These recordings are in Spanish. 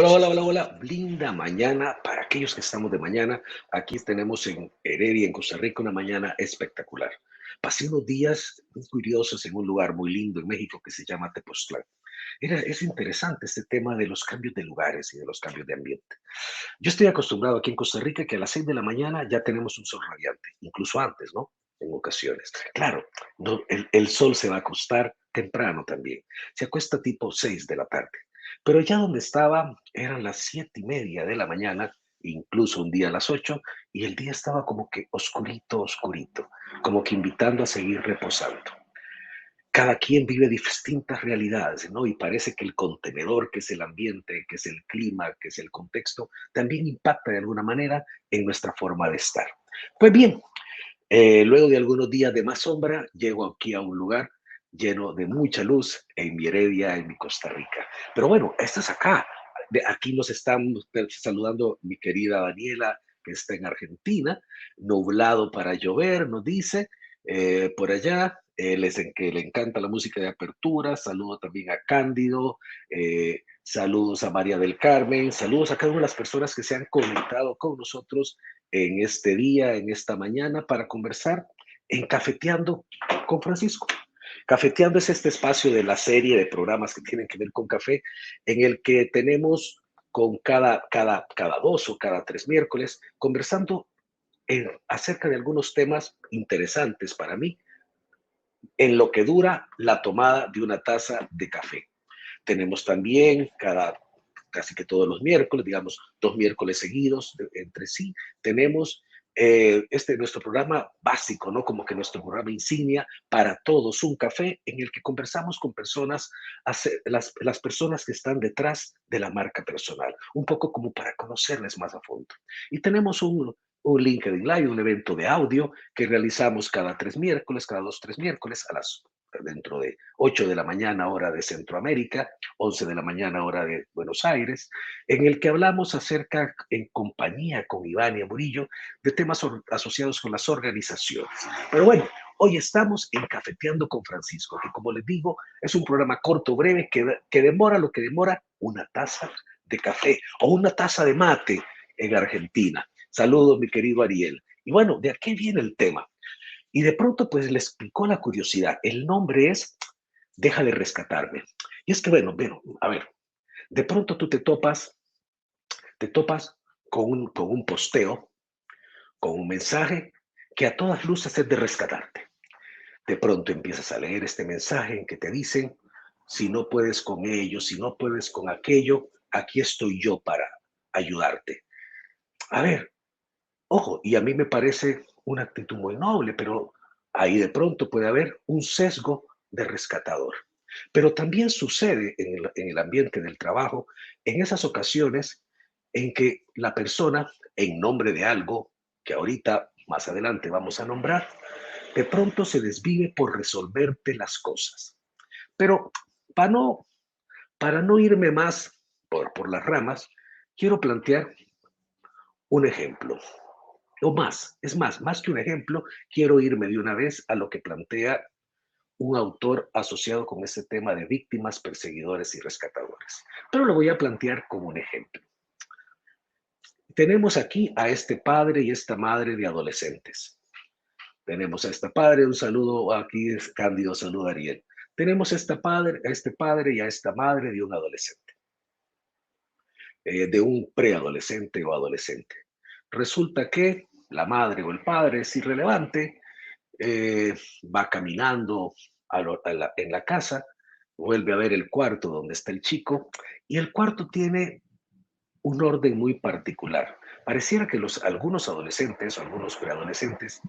Hola, hola, hola, hola. Linda mañana para aquellos que estamos de mañana. Aquí tenemos en Heredia, en Costa Rica, una mañana espectacular. Pasé unos días muy curiosos en un lugar muy lindo en México que se llama Tepoztlán. Es interesante este tema de los cambios de lugares y de los cambios de ambiente. Yo estoy acostumbrado aquí en Costa Rica que a las 6 de la mañana ya tenemos un sol radiante, incluso antes, ¿no? En ocasiones. Claro, no, el sol se va a acostar temprano también. Se acuesta tipo 6 de la tarde. Pero ya donde estaba eran las 7:30 de la mañana, incluso un día a las 8, y el día estaba como que oscurito, oscurito, como que invitando a seguir reposando. Cada quien vive distintas realidades, ¿no? Y parece que el contenedor, que es el ambiente, que es el clima, que es el contexto, también impacta de alguna manera en nuestra forma de estar. Pues bien, luego de algunos días de más sombra, llego aquí a un lugar lleno de mucha luz en mi Heredia, en mi Costa Rica. Pero bueno, estás acá. Aquí nos están saludando mi querida Daniela, que está en Argentina, nublado para llover, nos dice, por allá. Que le encanta la música de apertura. Saludo también a Cándido, saludos a María del Carmen, saludos a cada una de las personas que se han conectado con nosotros en este día, en esta mañana, para conversar en Cafeteando con Francisco. Cafeteando es este espacio de la serie de programas que tienen que ver con café, en el que tenemos con cada 2 o cada 3 miércoles, conversando acerca de algunos temas interesantes para mí, en lo que dura la tomada de una taza de café. Tenemos también casi que todos los miércoles, digamos 2 miércoles seguidos entre sí, tenemos nuestro programa básico, ¿no? Como que nuestro programa insignia para todos, un café en el que conversamos con personas, las personas que están detrás de la marca personal, un poco como para conocerles más a fondo. Y tenemos un LinkedIn Live, un evento de audio que realizamos cada 3 miércoles, cada 2, 3 miércoles, dentro de 8 de la mañana, hora de Centroamérica, 11 de la mañana, hora de Buenos Aires, en el que hablamos acerca, en compañía con Ivania Murillo, de temas asociados con las organizaciones. Pero bueno, hoy estamos en Cafeteando con Francisco, que como les digo, es un programa corto, breve, que demora lo que demora una taza de café o una taza de mate en Argentina. Saludos, mi querido Ariel. Y bueno, ¿de aquí viene el tema? Y de pronto, pues les picó la curiosidad. El nombre es Deja de rescatarme. Y es que, bueno, a ver, de pronto tú te topas con un posteo, con un mensaje que a todas luces es de rescatarte. De pronto empiezas a leer este mensaje en que te dicen, si no puedes con ello, si no puedes con aquello, aquí estoy yo para ayudarte. A ver, ojo, y a mí me parece una actitud muy noble, pero ahí de pronto puede haber un sesgo de rescatador. Pero también sucede en el ambiente del trabajo, en esas ocasiones en que la persona, en nombre de algo que ahorita más adelante vamos a nombrar, de pronto se desvive por resolverte las cosas. Pero para no, para no irme más por las ramas, quiero plantear un ejemplo. O más, es más que un ejemplo, quiero irme de una vez a lo que plantea un autor asociado con este tema de víctimas, perseguidores y rescatadores. Pero lo voy a plantear como un ejemplo. Tenemos aquí a este padre y esta madre de adolescentes. Tenemos a este padre, un saludo aquí, es Cándido, saludo a Ariel. Tenemos a este padre y a esta madre de un adolescente, de un preadolescente o adolescente. Resulta que la madre o el padre es irrelevante, eh, va caminando en la casa, vuelve a ver el cuarto donde está el chico, y el cuarto tiene un orden muy particular. Pareciera que algunos adolescentes o algunos preadolescentes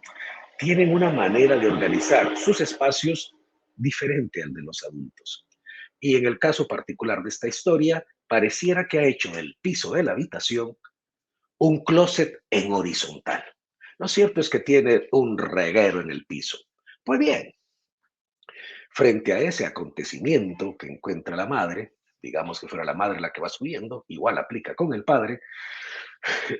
tienen una manera de organizar sus espacios diferente al de los adultos. Y en el caso particular de esta historia, pareciera que ha hecho del piso de la habitación un closet en horizontal. Lo cierto es que tiene un reguero en el piso. Pues bien, frente a ese acontecimiento que encuentra la madre, digamos que fuera la madre la que va subiendo, igual aplica con el padre,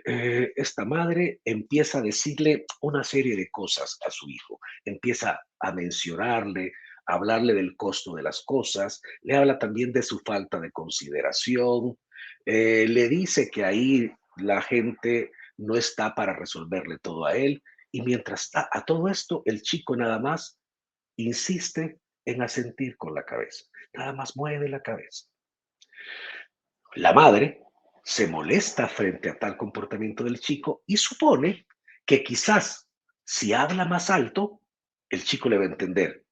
esta madre empieza a decirle una serie de cosas a su hijo, empieza a mencionarle, a hablarle del costo de las cosas, le habla también de su falta de consideración, Le dice que ahí la gente no está para resolverle todo a él. Y mientras está a todo esto, el chico nada más insiste en asentir con la cabeza. Nada más mueve la cabeza. La madre se molesta frente a tal comportamiento del chico y supone que quizás si habla más alto, el chico le va a entender.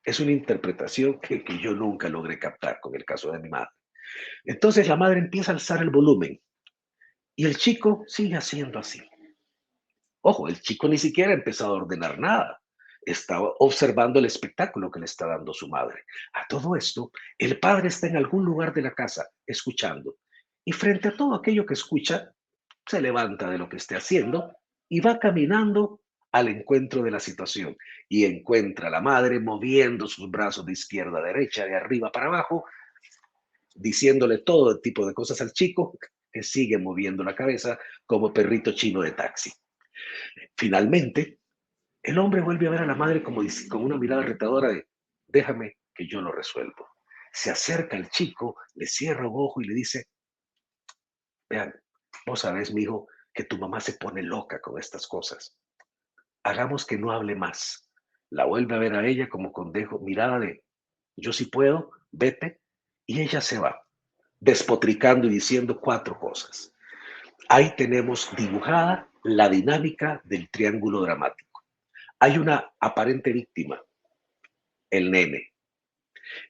Es una interpretación que yo nunca logré captar con el caso de mi madre. Entonces la madre empieza a alzar el volumen y el chico sigue haciendo así. Ojo, el chico ni siquiera ha empezado a ordenar nada. Estaba observando el espectáculo que le está dando su madre. A todo esto, el padre está en algún lugar de la casa escuchando. Y frente a todo aquello que escucha, se levanta de lo que esté haciendo y va caminando al encuentro de la situación. Y encuentra a la madre moviendo sus brazos de izquierda a derecha, de arriba para abajo, diciéndole todo tipo de cosas al chico, que sigue moviendo la cabeza como perrito chino de taxi. Finalmente, el hombre vuelve a ver a la madre como con una mirada retadora de, déjame que yo lo resuelvo. Se acerca al chico, le cierra un ojo y le dice, vean, vos sabés, mijo, que tu mamá se pone loca con estas cosas. Hagamos que no hable más. La vuelve a ver a ella como con mirada de, yo sí puedo, vete, y ella se va, despotricando y diciendo cuatro cosas. Ahí tenemos dibujada la dinámica del triángulo dramático. Hay una aparente víctima, el nene.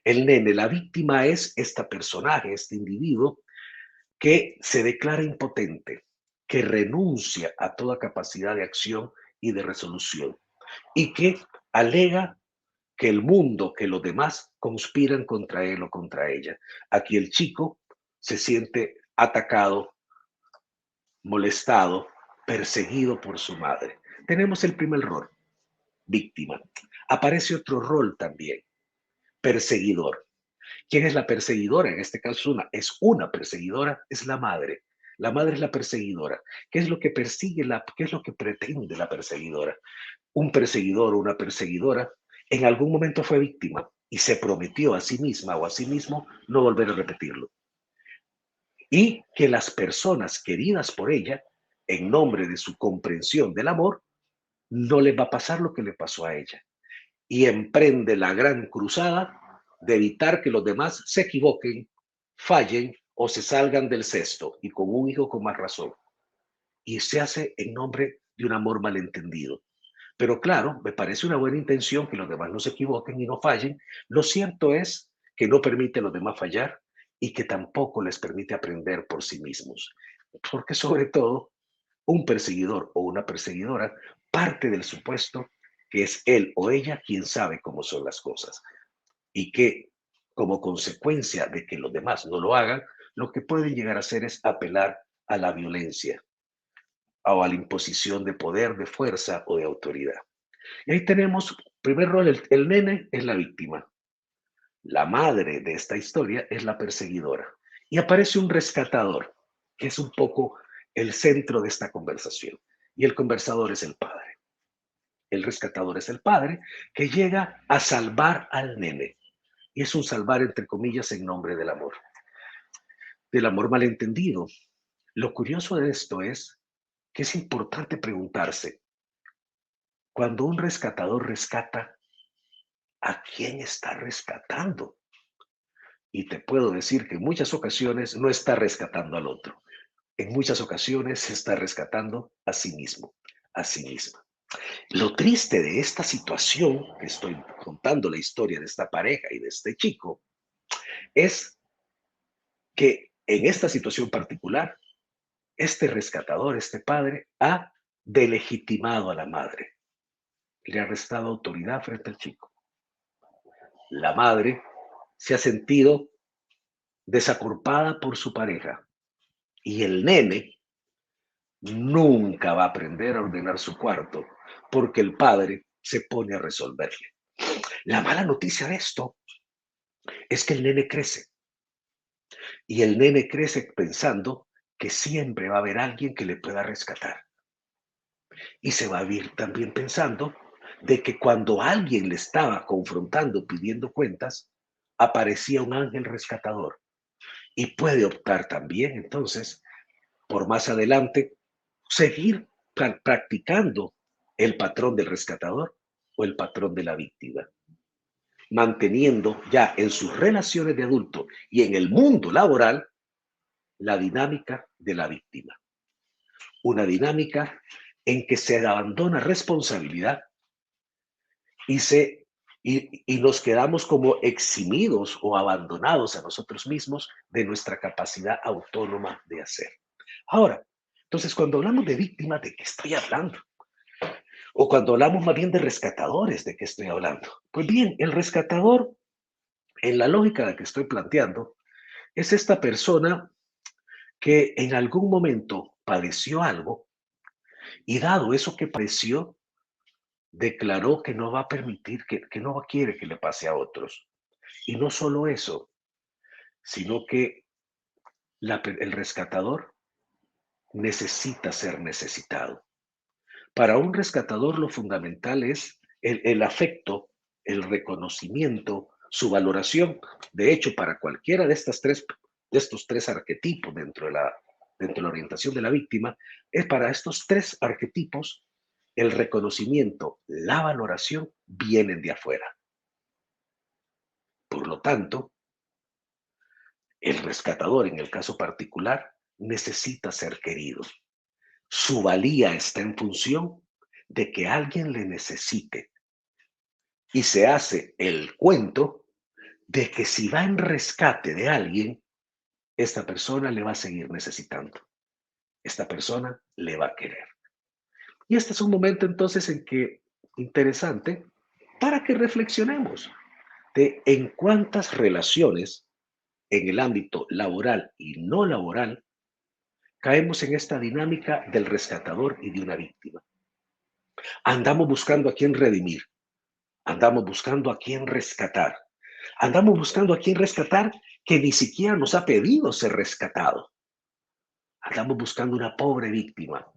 El nene, la víctima es esta personaje, este individuo que se declara impotente, que renuncia a toda capacidad de acción y de resolución y que alega que el mundo, que los demás conspiran contra él o contra ella. Aquí el chico se siente atacado, molestado, perseguido por su madre. Tenemos el primer rol, víctima. Aparece otro rol también, perseguidor. ¿Quién es la perseguidora? En este caso es una perseguidora, es la madre. La madre es la perseguidora. ¿Qué es lo que persigue qué es lo que pretende la perseguidora? Un perseguidor o una perseguidora en algún momento fue víctima y se prometió a sí misma o a sí mismo no volver a repetirlo. Y que las personas queridas por ella, en nombre de su comprensión del amor, no les va a pasar lo que le pasó a ella. Y emprende la gran cruzada de evitar que los demás se equivoquen, fallen o se salgan del cesto, y con un hijo con más razón. Y se hace en nombre de un amor malentendido. Pero claro, me parece una buena intención que los demás no se equivoquen y no fallen. Lo cierto es que no permite a los demás fallar y que tampoco les permite aprender por sí mismos. Porque sobre todo, un perseguidor o una perseguidora parte del supuesto que es él o ella quien sabe cómo son las cosas y que como consecuencia de que los demás no lo hagan, lo que pueden llegar a hacer es apelar a la violencia o a la imposición de poder, de fuerza o de autoridad. Y ahí tenemos, primer rol, el nene es la víctima. La madre de esta historia es la perseguidora. Y aparece un rescatador, que es un poco el centro de esta conversación. Y el conversador es el padre. El rescatador es el padre que llega a salvar al nene. Y es un salvar entre comillas en nombre del amor malentendido. Lo curioso de esto es que es importante preguntarse, cuando un rescatador rescata, ¿a quién está rescatando? Y te puedo decir que en muchas ocasiones no está rescatando al otro. En muchas ocasiones se está rescatando a sí mismo, a sí misma. Lo triste de esta situación, que estoy contando la historia de esta pareja y de este chico, es que en esta situación particular, este rescatador, este padre, ha delegitimado a la madre. Le ha restado autoridad frente al chico. La madre se ha sentido desacorpada por su pareja y el nene nunca va a aprender a ordenar su cuarto porque el padre se pone a resolverle. La mala noticia de esto es que el nene crece y el nene crece pensando que siempre va a haber alguien que le pueda rescatar. Y se va a vivir también pensando de que cuando alguien le estaba confrontando, pidiendo cuentas, aparecía un ángel rescatador. y puede optar también entonces por más adelante seguir practicando el patrón del rescatador o el patrón de la víctima, manteniendo ya en sus relaciones de adulto y en el mundo laboral la dinámica de la víctima. Una dinámica en que se abandona responsabilidad y, y nos quedamos como eximidos o abandonados a nosotros mismos de nuestra capacidad autónoma de hacer. Ahora, entonces cuando hablamos de víctimas, ¿de qué estoy hablando? O cuando hablamos más bien de rescatadores, ¿de qué estoy hablando? Pues bien, el rescatador, en la lógica de que estoy planteando, es esta persona que en algún momento padeció algo y dado eso que padeció, declaró que no va a permitir, que no quiere que le pase a otros. Y no solo eso, sino que el rescatador necesita ser necesitado. Para un rescatador lo fundamental es el afecto, el reconocimiento, su valoración. De hecho, para cualquiera de estos tres arquetipos dentro de la orientación de la víctima, es para estos tres arquetipos el reconocimiento, la valoración vienen de afuera. Por lo tanto, el rescatador en el caso particular necesita ser querido. Su valía está en función de que alguien le necesite. Y se hace el cuento de que si va en rescate de alguien, esta persona le va a seguir necesitando. Esta persona le va a querer. Y este es un momento entonces en que interesante para que reflexionemos de en cuántas relaciones en el ámbito laboral y no laboral caemos en esta dinámica del rescatador y de una víctima. Andamos buscando a quién redimir, andamos buscando a quién rescatar, andamos buscando a quién rescatar que ni siquiera nos ha pedido ser rescatado. Andamos buscando una pobre víctima.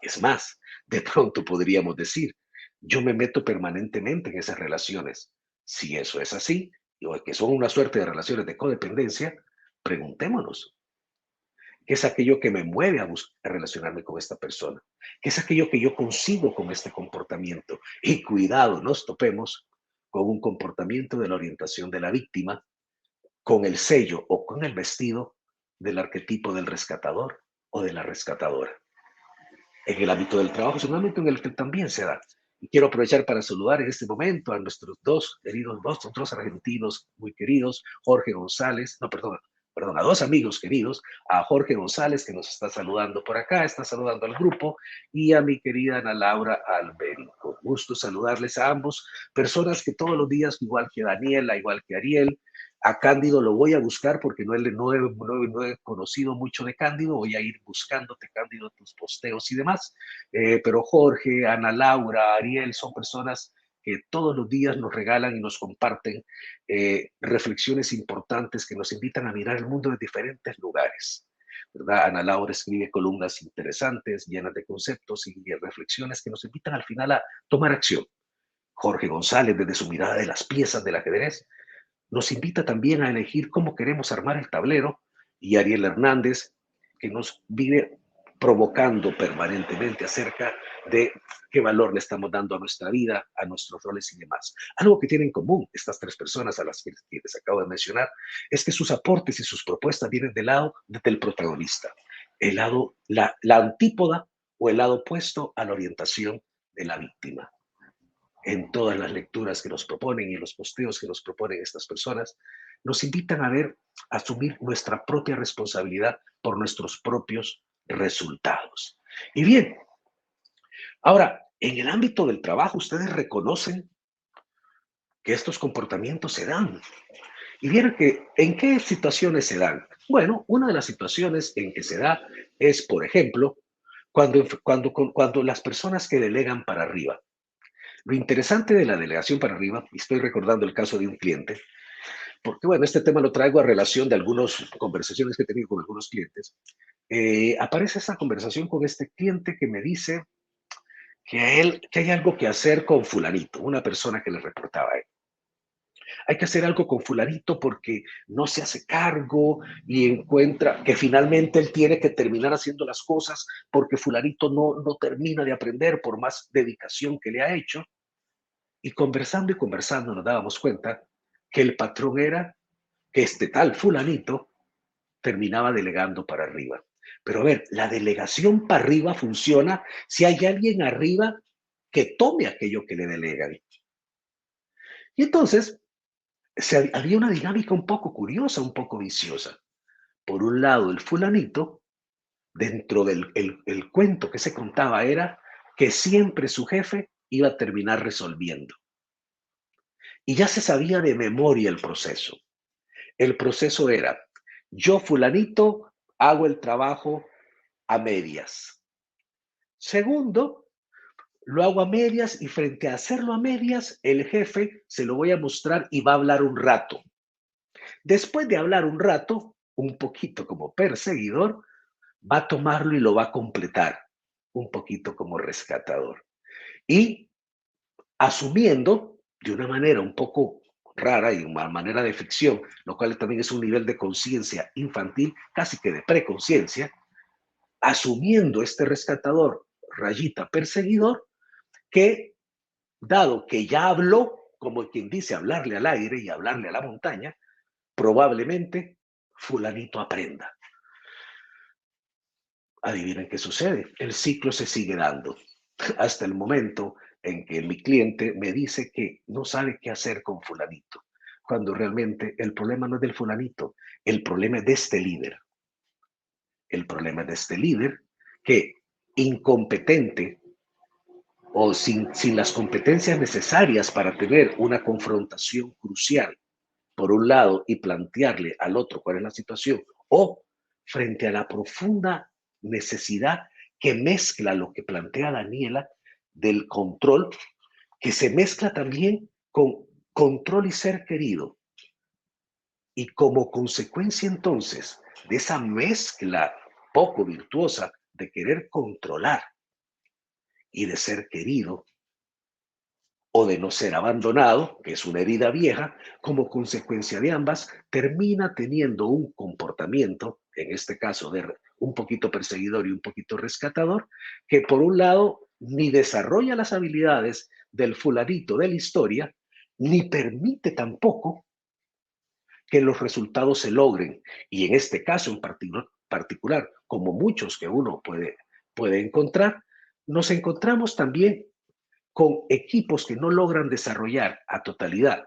Es más, de pronto podríamos decir, yo me meto permanentemente en esas relaciones. Si eso es así, o que son una suerte de relaciones de codependencia, preguntémonos, ¿qué es aquello que me mueve a relacionarme con esta persona? ¿Qué es aquello que yo consigo con este comportamiento? Y cuidado, nos topemos con un comportamiento de la orientación de la víctima, con el sello o con el vestido del arquetipo del rescatador o de la rescatadora. En el ámbito del trabajo es un ámbito en el que también se da. Y quiero aprovechar para saludar en este momento a nuestros dos argentinos muy queridos, Jorge González, no, perdón, a dos amigos queridos, a Jorge González, que nos está saludando por acá, está saludando al grupo, y a mi querida Ana Laura Alberico. Gusto saludarles a ambos, personas que todos los días, igual que Daniela, igual que Ariel, a Cándido lo voy a buscar porque no he conocido mucho de Cándido, voy a ir buscándote, Cándido, tus posteos y demás. Pero Jorge, Ana Laura, Ariel son personas que todos los días nos regalan y nos comparten reflexiones importantes que nos invitan a mirar el mundo de diferentes lugares. ¿Verdad? Ana Laura escribe columnas interesantes, llenas de conceptos y reflexiones que nos invitan al final a tomar acción. Jorge González, desde su mirada de las piezas del ajedrez, nos invita también a elegir cómo queremos armar el tablero, y Ariel Hernández, que nos vive provocando permanentemente acerca de qué valor le estamos dando a nuestra vida, a nuestros roles y demás. Algo que tienen en común estas tres personas a las que les acabo de mencionar es que sus aportes y sus propuestas vienen del lado del protagonista, el lado, la antípoda o el lado opuesto a la orientación de la víctima. En todas las lecturas que nos proponen y en los posteos que nos proponen estas personas, nos invitan a ver, a asumir nuestra propia responsabilidad por nuestros propios resultados. Y bien, ahora, en el ámbito del trabajo, ustedes reconocen que estos comportamientos se dan. Y vieron que, ¿en qué situaciones se dan? Bueno, una de las situaciones en que se da es, por ejemplo, cuando las personas que delegan para arriba. Lo interesante de la delegación para arriba, y estoy recordando el caso de un cliente, porque bueno, este tema lo traigo a relación de algunas conversaciones que he tenido con algunos clientes. Aparece esa conversación con este cliente que me dice que hay algo que hacer con fulanito, una persona que le reportaba a él. hay que hacer algo con fulanito porque no se hace cargo y encuentra que finalmente él tiene que terminar haciendo las cosas porque fulanito no termina de aprender por más dedicación que le ha hecho. Y conversando nos dábamos cuenta que el patrón era que este tal fulanito terminaba delegando para arriba. Pero a ver, la delegación para arriba funciona si hay alguien arriba que tome aquello que le delegan. Y entonces había una dinámica un poco curiosa, un poco viciosa. Por un lado, el fulanito, dentro del el cuento que se contaba, era que siempre su jefe iba a terminar resolviendo. Y ya se sabía de memoria el proceso. El proceso era, yo fulanito hago el trabajo a medias. Segundo, lo hago a medias y frente a hacerlo a medias, el jefe se lo voy a mostrar y va a hablar un rato. Después de hablar un rato, un poquito como perseguidor, va a tomarlo y lo va a completar, un poquito como rescatador. Y asumiendo de una manera un poco rara y una manera de ficción, lo cual también es un nivel de conciencia infantil, casi que de preconciencia, asumiendo este rescatador, rayita perseguidor, que dado que ya habló, como quien dice, hablarle al aire y hablarle a la montaña, probablemente fulanito aprenda. Adivinen qué sucede. El ciclo se sigue dando hasta el momento en que mi cliente me dice que no sabe qué hacer con fulanito, cuando realmente el problema no es del fulanito, el problema es de este líder. El problema es de este líder que incompetente o sin las competencias necesarias para tener una confrontación crucial, por un lado, y plantearle al otro cuál es la situación, o frente a la profunda necesidad que mezcla lo que plantea Daniela del control, que se mezcla también con control y ser querido. Y como consecuencia entonces de esa mezcla poco virtuosa de querer controlar y de ser querido, o de no ser abandonado, que es una herida vieja, como consecuencia de ambas, termina teniendo un comportamiento, en este caso de un poquito perseguidor y un poquito rescatador, que por un lado ni desarrolla las habilidades del fulanito de la historia, ni permite tampoco que los resultados se logren. Y en este caso en particular, como muchos que uno puede encontrar, nos encontramos también con equipos que no logran desarrollar a totalidad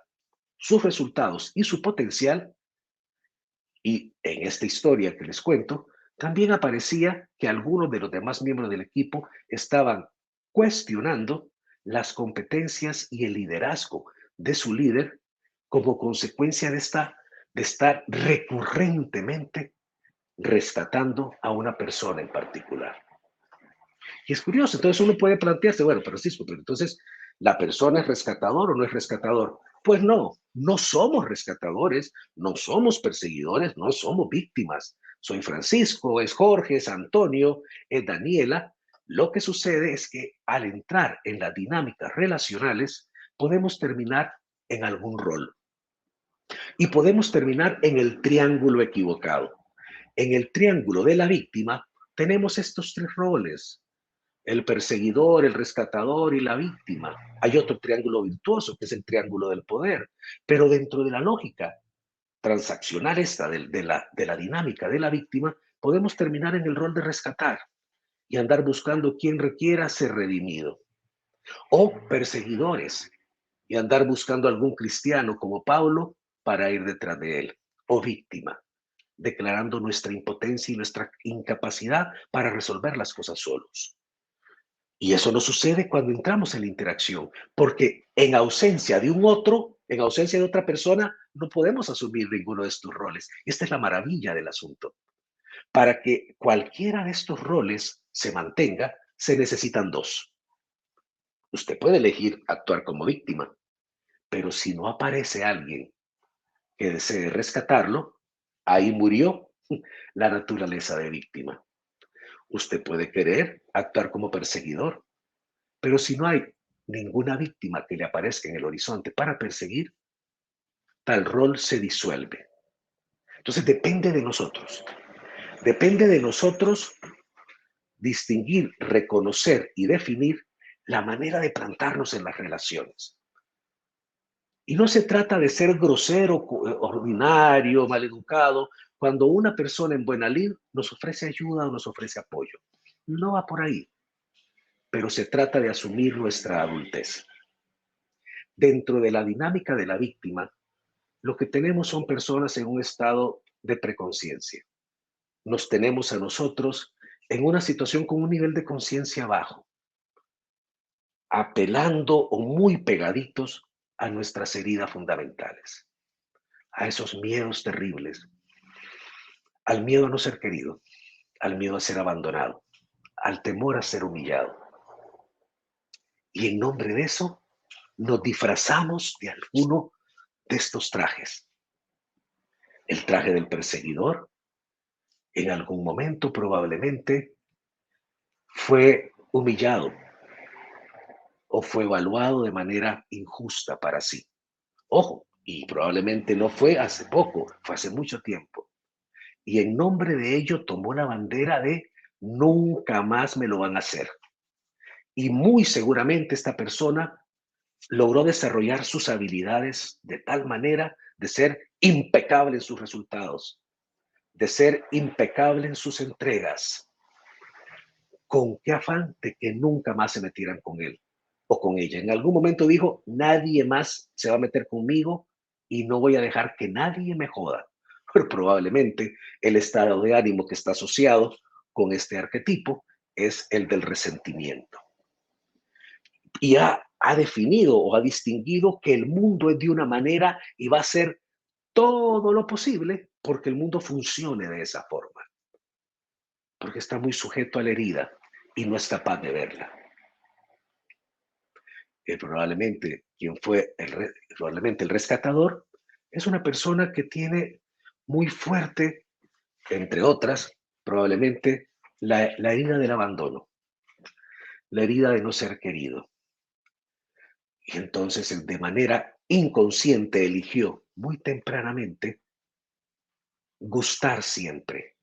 sus resultados y su potencial, y en esta historia que les cuento, también aparecía que algunos de los demás miembros del equipo estaban cuestionando las competencias y el liderazgo de su líder como consecuencia de estar recurrentemente rescatando a una persona en particular. Y es curioso, entonces uno puede plantearse, bueno, Francisco, pero entonces, ¿la persona es rescatador o no es rescatador? Pues no somos rescatadores, no somos perseguidores, no somos víctimas. Soy Francisco, es Jorge, es Antonio, es Daniela. Lo que sucede es que al entrar en las dinámicas relacionales, podemos terminar en algún rol y podemos terminar en el triángulo equivocado. En el triángulo de la víctima tenemos estos tres roles: el perseguidor, el rescatador y la víctima. Hay otro triángulo virtuoso, que es el triángulo del poder, pero dentro de la lógica transaccional esta de la dinámica de la víctima, podemos terminar en el rol de rescatar y andar buscando quien requiera ser redimido. O perseguidores y andar buscando algún cristiano como Pablo para ir detrás de él. O víctima, declarando nuestra impotencia y nuestra incapacidad para resolver las cosas solos. Y eso no sucede cuando entramos en la interacción, porque en ausencia de un otro, en ausencia de otra persona, no podemos asumir ninguno de estos roles. Esta es la maravilla del asunto. Para que cualquiera de estos roles se mantenga, se necesitan dos. Usted puede elegir actuar como víctima, pero si no aparece alguien que desee rescatarlo, ahí murió la naturaleza de víctima. Usted puede querer actuar como perseguidor, pero si no hay ninguna víctima que le aparezca en el horizonte para perseguir, tal rol se disuelve. Entonces depende de nosotros. Depende de nosotros distinguir, reconocer y definir la manera de plantarnos en las relaciones. Y no se trata de ser grosero, ordinario, maleducado, cuando una persona en buena lid nos ofrece ayuda o nos ofrece apoyo. No va por ahí, pero se trata de asumir nuestra adultez. Dentro de la dinámica de la víctima, lo que tenemos son personas en un estado de preconciencia. Nos tenemos a nosotros en una situación con un nivel de conciencia bajo, apelando o muy pegaditos a nuestras heridas fundamentales, a esos miedos terribles, al miedo a no ser querido, al miedo a ser abandonado, al temor a ser humillado. Y en nombre de eso, nos disfrazamos de alguno de estos trajes. El traje del perseguidor, en algún momento probablemente fue humillado o fue evaluado de manera injusta para sí. Ojo, y probablemente no fue hace poco, fue hace mucho tiempo. Y en nombre de ello tomó la bandera de nunca más me lo van a hacer. Y muy seguramente esta persona logró desarrollar sus habilidades de tal manera de ser impecable en sus resultados, de ser impecable en sus entregas. ¿Con qué afán? De que nunca más se metieran con él o con ella. En algún momento dijo, nadie más se va a meter conmigo y no voy a dejar que nadie me joda. Pero probablemente el estado de ánimo que está asociado con este arquetipo es el del resentimiento. Y ha definido o ha distinguido que el mundo es de una manera y va a hacer todo lo posible porque el mundo funcione de esa forma. Porque está muy sujeto a la herida y no es capaz de verla. Probablemente quien fue probablemente el rescatador es una persona que tiene muy fuerte, entre otras, probablemente la herida del abandono, la herida de no ser querido. Y entonces de manera inconsciente eligió muy tempranamente gustar siempre,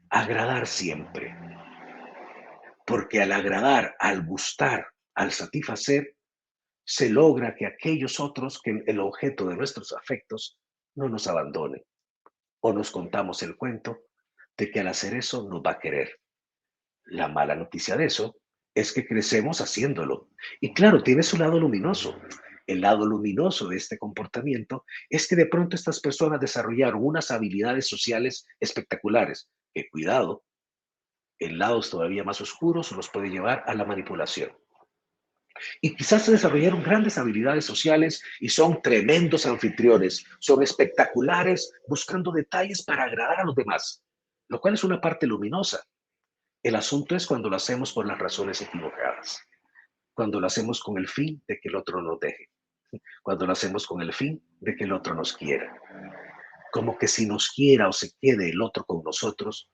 agradar siempre. Porque al agradar, al gustar, al satisfacer, se logra que aquellos otros, que el objeto de nuestros afectos, no nos abandonen. O nos contamos el cuento de que al hacer eso nos va a querer. La mala noticia de eso es que crecemos haciéndolo. Y claro, tiene su lado luminoso. El lado luminoso de este comportamiento es que de pronto estas personas desarrollaron unas habilidades sociales espectaculares, que cuidado, en lados todavía más oscuros los puede llevar a la manipulación. Y quizás se desarrollaron grandes habilidades sociales y son tremendos anfitriones, son espectaculares buscando detalles para agradar a los demás, lo cual es una parte luminosa. El asunto es cuando lo hacemos por las razones equivocadas, cuando lo hacemos con el fin de que el otro nos deje, cuando lo hacemos con el fin de que el otro nos quiera. Como que si nos quiera o se quede el otro con nosotros,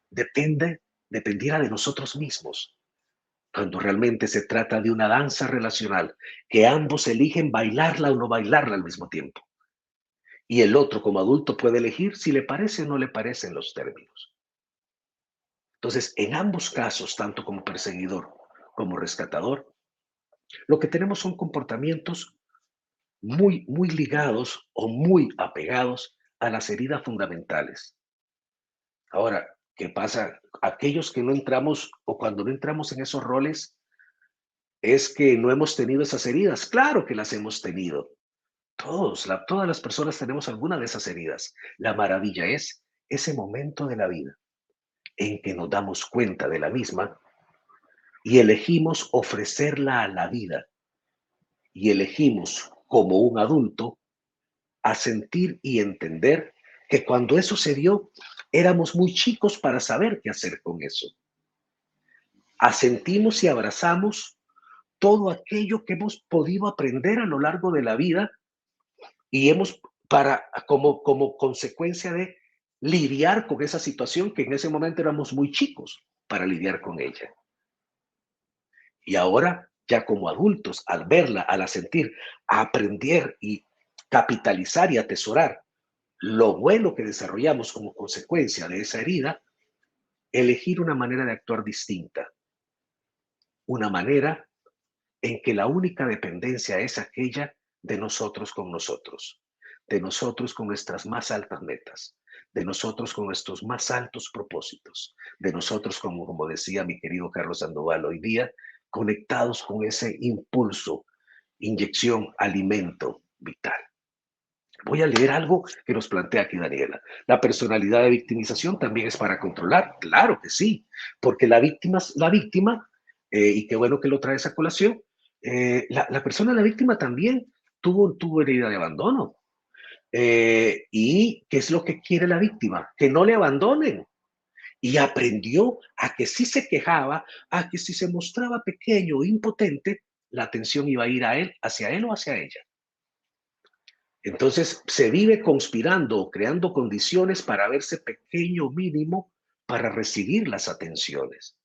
dependiera de nosotros mismos, cuando realmente se trata de una danza relacional que ambos eligen bailarla o no bailarla al mismo tiempo. Y el otro como adulto puede elegir si le parece o no le parecen los términos. Entonces, en ambos casos, tanto como perseguidor como rescatador, lo que tenemos son comportamientos muy ligados o muy apegados a las heridas fundamentales. Ahora, ¿qué pasa? Aquellos que no entramos o cuando no entramos en esos roles, es que no hemos tenido esas heridas. Claro que las hemos tenido. Todas las personas tenemos alguna de esas heridas. La maravilla es ese momento de la vida en que nos damos cuenta de la misma y elegimos ofrecerla a la vida y elegimos como un adulto a sentir y entender que cuando eso se dio éramos muy chicos para saber qué hacer con eso. Asentimos y abrazamos todo aquello que hemos podido aprender a lo largo de la vida y hemos como consecuencia de lidiar con esa situación que en ese momento éramos muy chicos para lidiar con ella. Y ahora, ya como adultos, al verla, al sentir, a aprender y capitalizar y atesorar lo bueno que desarrollamos como consecuencia de esa herida, elegir una manera de actuar distinta, una manera en que la única dependencia es aquella de nosotros con nosotros, de nosotros con nuestras más altas metas, de nosotros con nuestros más altos propósitos, de nosotros como decía mi querido Carlos Sandoval hoy día, conectados con ese impulso, inyección, alimento vital. Voy a leer algo que nos plantea aquí Daniela. ¿La personalidad de victimización también es para controlar? Claro que sí, porque la víctima, y qué bueno que lo traes a colación, la persona, la víctima también tuvo herida de abandono. ¿Y qué es lo que quiere la víctima? Que no le abandonen. Y aprendió a que si se quejaba, a que si se mostraba pequeño o impotente, la atención iba a ir a él, hacia él o hacia ella. Entonces se vive conspirando o creando condiciones para verse pequeño mínimo para recibir las atenciones,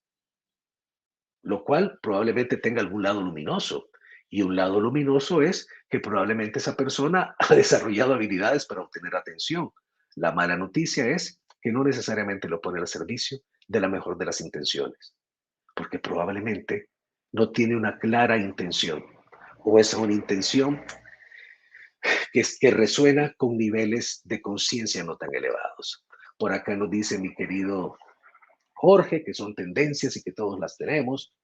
lo cual probablemente tenga algún lado luminoso. Y un lado luminoso es que probablemente esa persona ha desarrollado habilidades para obtener atención. La mala noticia es que no necesariamente lo pone al servicio de la mejor de las intenciones, porque probablemente no tiene una clara intención o es una intención que resuena con niveles de conciencia no tan elevados. Por acá nos dice mi querido Jorge que son tendencias y que todos las tenemos.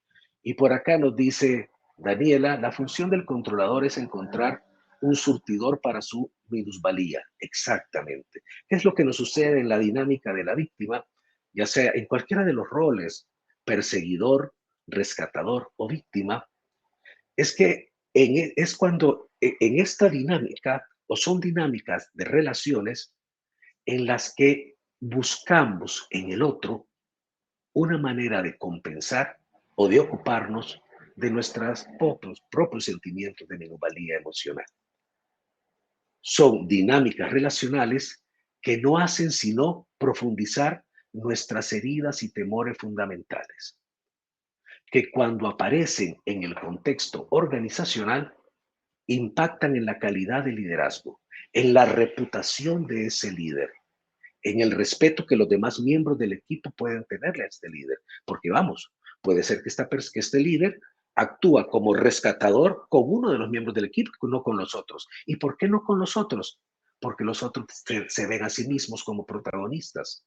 Y por acá nos dice Daniela, la función del controlador es encontrar un surtidor para su minusvalía. Exactamente. ¿Qué es lo que nos sucede en la dinámica de la víctima? Ya sea en cualquiera de los roles, perseguidor, rescatador o víctima, es que es cuando en esta dinámica, o son dinámicas de relaciones en las que buscamos en el otro una manera de compensar o de ocuparnos de nuestros propios sentimientos de minusvalía emocional. Son dinámicas relacionales que no hacen sino profundizar nuestras heridas y temores fundamentales, que cuando aparecen en el contexto organizacional impactan en la calidad del liderazgo, en la reputación de ese líder, en el respeto que los demás miembros del equipo pueden tenerle a este líder. Porque vamos, puede ser que este líder actúa como rescatador con uno de los miembros del equipo, no con los otros. ¿Y por qué no con los otros? Porque los otros se ven a sí mismos como protagonistas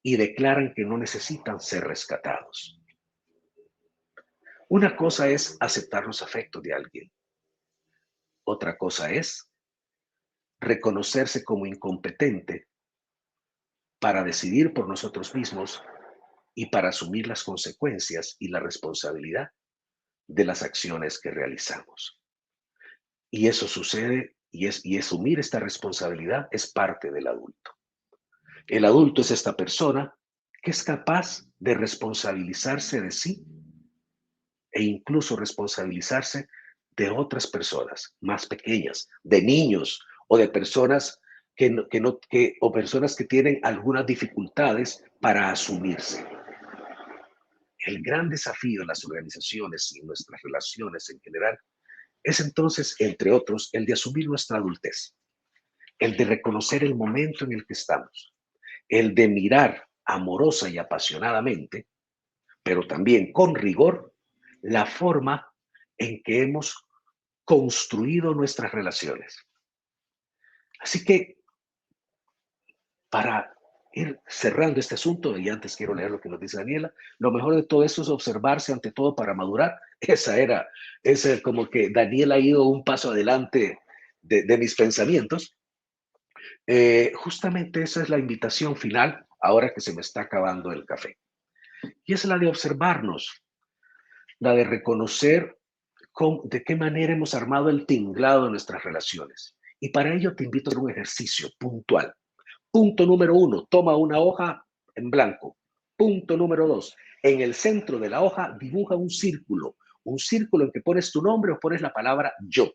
y declaran que no necesitan ser rescatados. Una cosa es aceptar los afectos de alguien. Otra cosa es reconocerse como incompetente para decidir por nosotros mismos y para asumir las consecuencias y la responsabilidad de las acciones que realizamos. Y eso sucede y asumir esta responsabilidad es parte del adulto. El adulto es esta persona que es capaz de responsabilizarse de sí e incluso responsabilizarse de otras personas más pequeñas, de niños o de personas o personas que tienen algunas dificultades para asumirse. El gran desafío en las organizaciones y en nuestras relaciones en general es entonces, entre otros, el de asumir nuestra adultez, el de reconocer el momento en el que estamos, el de mirar amorosa y apasionadamente, pero también con rigor, la forma en que hemos construido nuestras relaciones. Así que para ir cerrando este asunto, y antes quiero leer lo que nos dice Daniela, lo mejor de todo esto es observarse ante todo para madurar. Esa como que Daniela ha ido un paso adelante de mis pensamientos. Justamente esa es la invitación final, ahora que se me está acabando el café. Y es la de observarnos, la de reconocer de qué manera hemos armado el tinglado de nuestras relaciones. Y para ello te invito a hacer un ejercicio puntual. Punto número 1, toma una hoja en blanco. Punto número 2, en el centro de la hoja dibuja un círculo en que pones tu nombre o pones la palabra yo.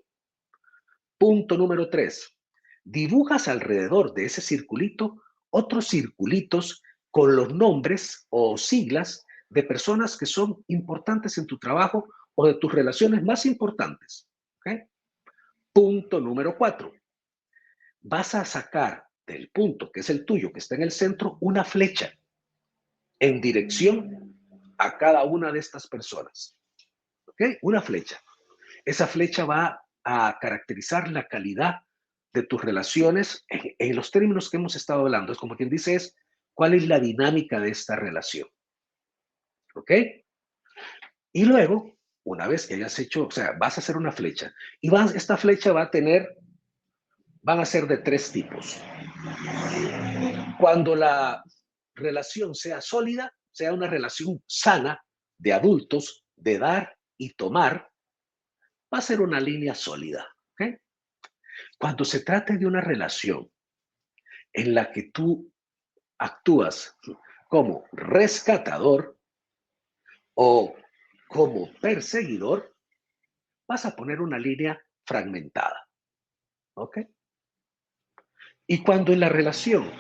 Punto número 3, dibujas alrededor de ese circulito otros circulitos con los nombres o siglas de personas que son importantes en tu trabajo o de tus relaciones más importantes. ¿Okay? Punto número 4, vas a sacar del punto que es el tuyo, que está en el centro, una flecha en dirección a cada una de estas personas. ¿Ok? Una flecha. Esa flecha va a caracterizar la calidad de tus relaciones en los términos que hemos estado hablando. Es como quien dice, es cuál es la dinámica de esta relación. ¿Ok? Y luego, una vez que hayas hecho, o sea, vas a hacer una flecha y esta flecha va a tener, van a ser de tres tipos. Cuando la relación sea sólida, sea una relación sana de adultos, de dar y tomar, va a ser una línea sólida. ¿Okay? Cuando se trate de una relación en la que tú actúas como rescatador o como perseguidor, vas a poner una línea fragmentada. ¿Ok? Y cuando en la relación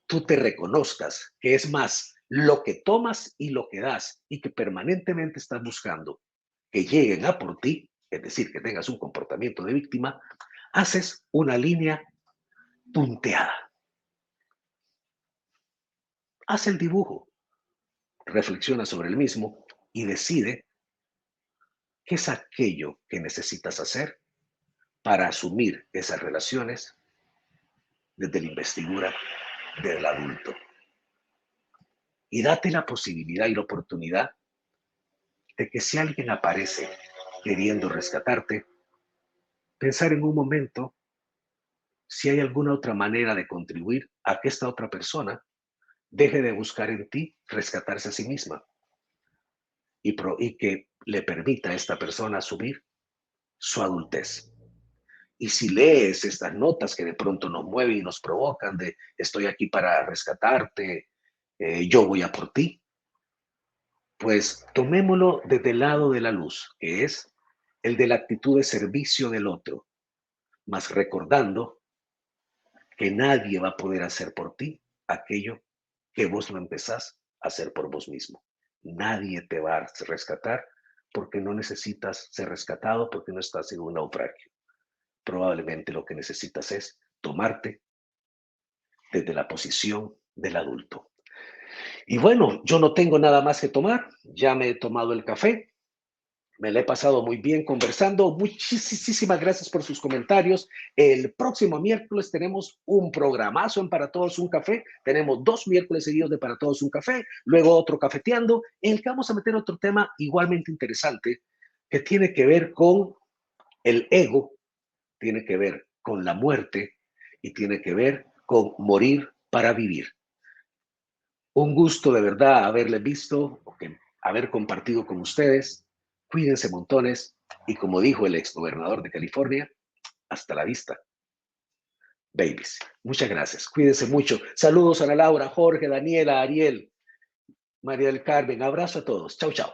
tú te reconozcas que es más lo que tomas y lo que das y que permanentemente estás buscando que lleguen a por ti, es decir, que tengas un comportamiento de víctima, haces una línea punteada. Haz el dibujo, reflexiona sobre el mismo y decide qué es aquello que necesitas hacer para asumir esas relaciones desde la investidura del adulto. Y date la posibilidad y la oportunidad de que si alguien aparece queriendo rescatarte, pensar en un momento si hay alguna otra manera de contribuir a que esta otra persona deje de buscar en ti rescatarse a sí misma y que le permita a esta persona asumir su adultez. Y si lees estas notas que de pronto nos mueven y nos provocan de estoy aquí para rescatarte, yo voy a por ti, pues tomémoslo desde el lado de la luz, que es el de la actitud de servicio del otro, más recordando que nadie va a poder hacer por ti aquello que vos no empezás a hacer por vos mismo. Nadie te va a rescatar porque no necesitas ser rescatado, porque no estás en un naufragio. Probablemente lo que necesitas es tomarte desde la posición del adulto. Y bueno, yo no tengo nada más que tomar, ya me he tomado el café, me la he pasado muy bien conversando. Muchísimas gracias por sus comentarios. El próximo miércoles tenemos un programazo en Para Todos un Café. Tenemos 2 miércoles seguidos de Para Todos un Café, luego otro cafeteando, en el que vamos a meter otro tema igualmente interesante que tiene que ver con el ego, tiene que ver con la muerte y tiene que ver con morir para vivir. Un gusto de verdad haberles visto, haber compartido con ustedes. Cuídense montones y como dijo el exgobernador de California, hasta la vista, babies. Muchas gracias. Cuídense mucho. Saludos a Ana Laura, Jorge, Daniela, Ariel, María del Carmen. Abrazo a todos. Chau, chau.